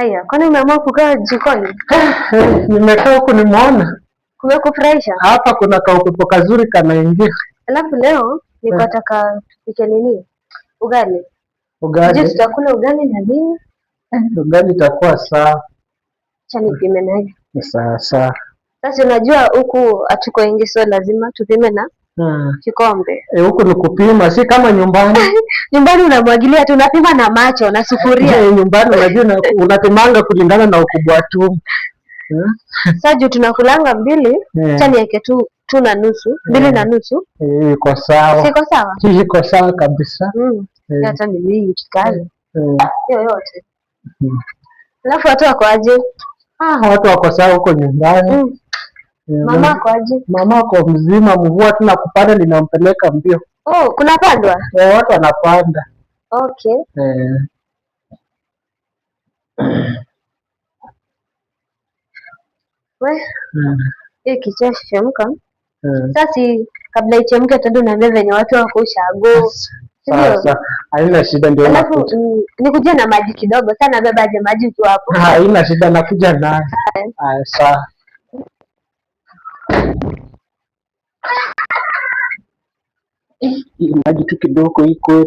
Haya, kwani umeamua kukaa jikoni? Nimekaa huku nimeona. Kumekufurahisha? Hapa kuna kaupepo kazuri kanaingia. Alafu leo nikataka tupike nini? Ugali. Ugali. Je, tutakula ugali na nini? Ugali itakuwa sawa. Acha nipime naye. Ni sawa sawa. Sasa unajua huku hatuko wengi, so lazima tupime na kikombe. Huku ni kupima, si kama nyumbani. Nyumbani unamwagilia tu, unapima na macho na sufuria. Nyumbani unajua unapimanga kulingana na ukubwa wa tumbo. Sasa juu tunakulanga mbili, acha niweke tu na nusu, 2.5. Iko sawa. Siko sawa? Iko sawa kabisa. Hata ni mingi kikali. Hiyo yote. Alafu watu wako aje? Watu wako sawa huko nyumbani. Mama ako aje? Mama ako mzima, mvua tuna kupanda linampeleka mbio. Oh, kuna pandwa? Watu wanapanda. Okay. Hii kichemka. Sasa kabla ichemke tendo niambie venye watu wako ushago. Sasa haina shida ndio. Alafu nikuje na maji kidogo sana, bebaje maji ukiwa hapo. Haina shida nakuja naye. Sawa. Hii maji tu kidogo iko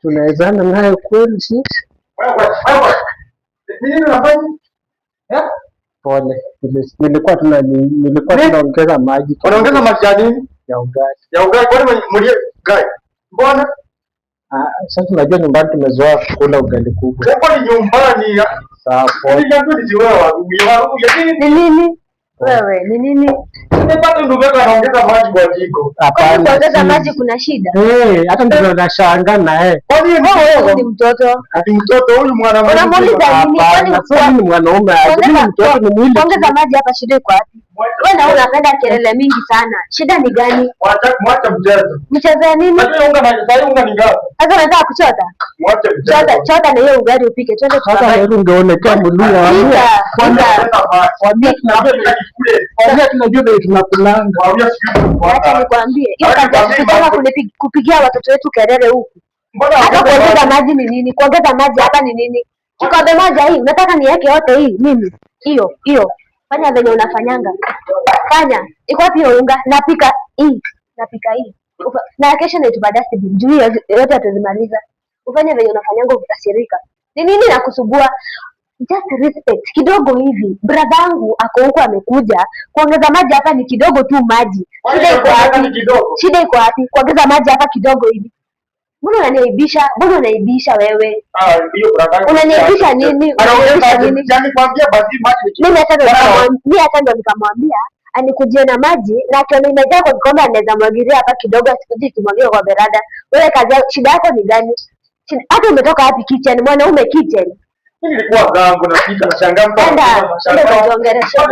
tunawezana nayo kweli sisi. Nini unafanya? Pole. Nilikuwa tunaongeza maji. Unaongeza maji ya nini? Ya ugali. Ya ugali kwani mlie ugali? Mbona? Sasa tunajua nyumbani tumezoea kula ugali kubwa. Huko ni nyumbani. Sawa pole. Ni nini? Wewe ni nini? Nimepata ndugu yako anaongeza maji kwa jiko. Hapana. Kuongeza maji kuna shida? Hata ndio tunashangaa na Kwani wewe ni mtoto? Ati mtoto huyu mwanaume. Unamuuliza nini? Kwani sasa ni mwanaume? Ni mtoto ni mwili. Kuongeza maji hapa shida iko wapi? Wewe na unapenda kelele mingi sana. Shida ni gani? Mwacha mchezo. Mchezo ya nini? Unajua unga ni ngapi? Sasa unataka kuchota? Mwacha mchezo. Chota na hiyo ugali upike. Twende sasa hebu ungeonekana mlua. Kwambia tunajua ndio tunakulanga. Acha nikwambie. Hiyo kazi kama kupigia watoto wetu kelele huku. Hata kuongeza maji ni nini? Kuongeza maji hapa ni nini? Kikombe moja hii, nataka niweke yote hii mimi. Hiyo. Fanya venye unafanyanga. Fanya. Iko wapi hiyo unga? Napika hii. Na kesho naitupa dustbin. Juu yote atazimaliza. Ufanye venye unafanyanga ukikasirika. Ni nini nakusubua? Just respect kidogo hivi. Brother yangu ako huko amekuja. Kuongeza maji hapa ni kidogo tu maji. Shida iko wapi? Kuongeza maji hapa kidogo hivi. Mbona unaniaibisha wewe? Unaniaibisha nini? Mimi hata ndo nikamwambia anikujie na maji na akiona imejaa kwa kikombe anaweza mwagilia hapa kidogo, asikuje kimwagie kwa berada. Wewe kazi yako, shida yako ni gani? Hata umetoka wapi kitchen? Mwanaume kitchen. Nilikuwa zangu napika na shangaa mtu. Enda kuongelesha.